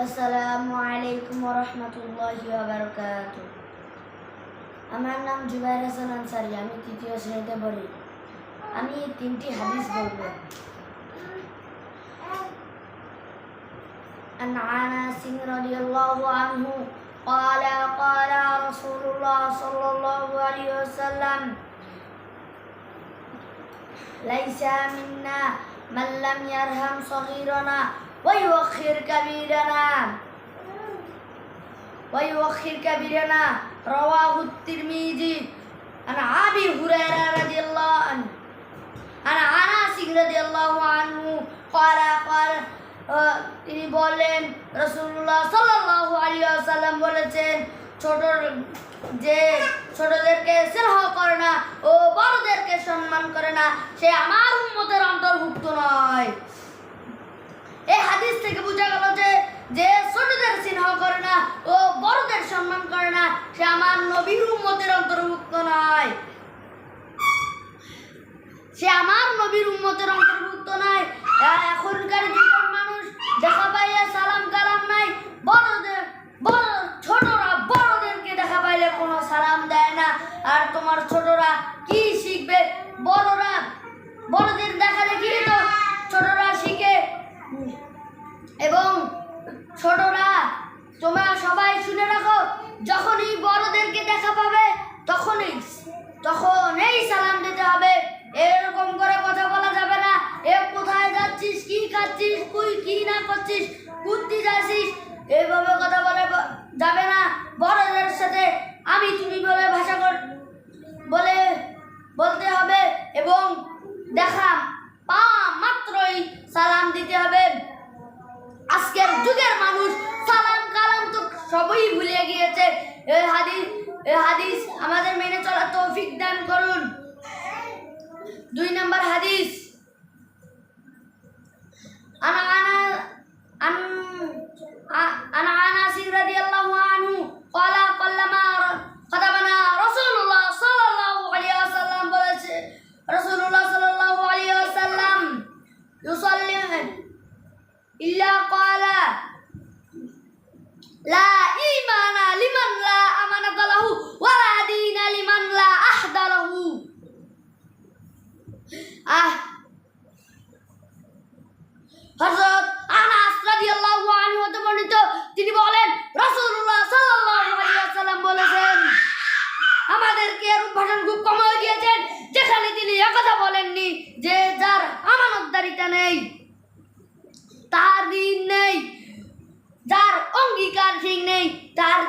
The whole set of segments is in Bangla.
আসসালামু আলাইকুম ওয়া রাহমাতুল্লাহি ওয়া বারাকাতুহু। আমার নাম জুবাইর হাসান আনসারী, আমি তৃতীয় শ্রেণীতে পড়ি। আমি তিনটি হাদিস বলবো। عن أنس رضي الله عنه قال قال رسول الله صلى الله عليه وسلم ليس منا من لم يرحم صغيرنا ويوخر كبيرنا رواه الترمذي عن أبي هريرة رضي الله عنه عن أنس رضي الله عنه قال তিনি বলেন রাসূলুল্লাহ সাল্লাল্লাহু আলাইহি ওয়াসাল্লাম বলেছেন, ছোটদেরকে স্নেহ করে না ও বড়দেরকে সম্মান করে না, সে আমার উম্মতের অন্তর্ভুক্ত নয়। এই হাদিস থেকে বোঝা গেল যে ছোটদের স্নেহ করে না ও বড়দের সম্মান করে না, সে আমার নবীর উম্মতের অন্তর্ভুক্ত নয়। সে আমার নবীর উম্মতের অন্তর্ভুক্ত নয়। এখনকার যুগের মানুষ দেখা পাইলে সালাম কালাম নাই, ছোটরা বড়দেরকে দেখা পাইলে কোনো সালাম দেয় না। আর তোমার ছোটরা কি শিখবে? বড়দের দেখা দেখি তো ছোটরা শিখে। এবং ছোটরা, তোমরা সবাই শুনে রাখো, যখনই বড়দেরকে দেখা পাবে তখনই সালাম দিতে হবে। এরকম করে কথা বলা যাবে না, এ কোথায় যাচ্ছিস, কি খাচ্ছিস, তুই কি না করছিস, ঘুরতে যাচ্ছিস, এইভাবে কথা বলে যাবে না। বড়দের সাথে আমি তুমি বলে ভাষা বলতে হবে এবং দেখা পাওয়া মাত্রই সালাম দিতে হবে। আজকের যুগের মানুষ সালাম কালাম তো সবই ভুলে গিয়েছে। এই হাদিস আমাদের মেনে চলার তৌফিক দান করুন। 2 নম্বর হাদিস, আনাস রাদিয়াল্লাহু আনহু ক্বালা কাল্লামা খাতাবানা রাসূলুল্লাহ সাল্লাল্লাহু আলাইহি ওয়াসাল্লাম বলেছে, রাসূলুল্লাহ সাল্লাল্লাহু আলাইহি ওয়াসাল্লাম ইউসাল্লি ইল্লা ক্বালা লা ঈমানা লিমান লা আমানাতা লাহু ওয়া লা দীনা লিমান লা আহদা লাহু। হযরত আনাস রাদিয়াল্লাহু আনহু হতে বর্ণিত, তিনি বলেন রাসূলুল্লাহ সাল্লাল্লাহু আলাইহি ওয়াসাল্লাম বলেছেন, আমাদেরকে এরূপ ভাষণ খুব কম হয়ে গিয়েছেন যেখানে তিনি একথা বলেননি যে যার আমানতদারিতা নেই তার দিন নেই, যার অঙ্গীকার ঠিক নেই তার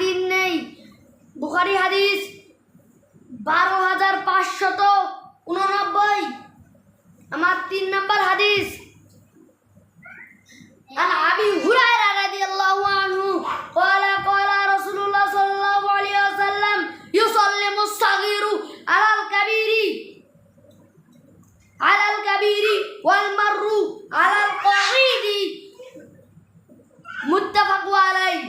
দিন নেই। বুখারী হাদিস 12589। আমার 3 নম্বর হাদিস, عن أبي هريرة رضي الله عنه قال قال رسول الله صلى الله عليه وسلم يسلم الصغير على الكبير والمر على القعيد متفق عليه।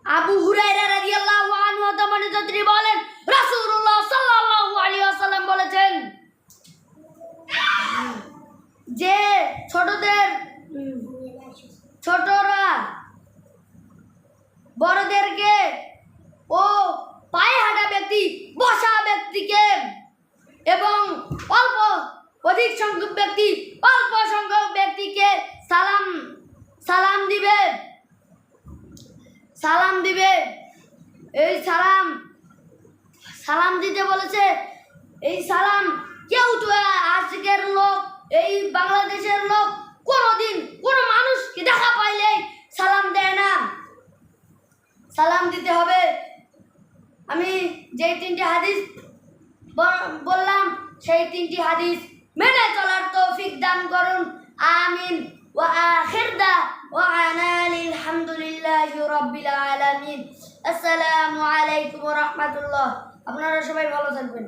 আবু হুরায়রা রাদিয়াল্লাহু আনহু তিনি বলেন রাসূলুল্লাহ সাল্লাল্লাহু আলাইহি ওয়াসাল্লাম বলেছেন যে ছোটরা বড়দেরকে ও পায়ে হাঁটা ব্যক্তি, বসা ব্যক্তিকে এবং অধিক সংখ্যক ব্যক্তিকে সালাম দিবে। এই সালাম দিতে বলেছে। এই সালাম কেউ তো আজকের লোক, এই বাংলাদেশের লোক কোনোদিন কোনো মানুষকে দেখা পাইলে সালাম দেয় না। সালাম দিতে হবে। আমি যে 3টি হাদিস বললাম সেই 3টি হাদিস মেনে চলার তৌফিক দান করুন। আমিন। ওয়া আখির দাওয়ানা আলহামদুলিল্লাহি রাব্বিল আলামিন। আসসালামু আলাইকুম ওয়া রাহমাতুল্লাহ। আপনারা সবাই ভালো থাকবেন।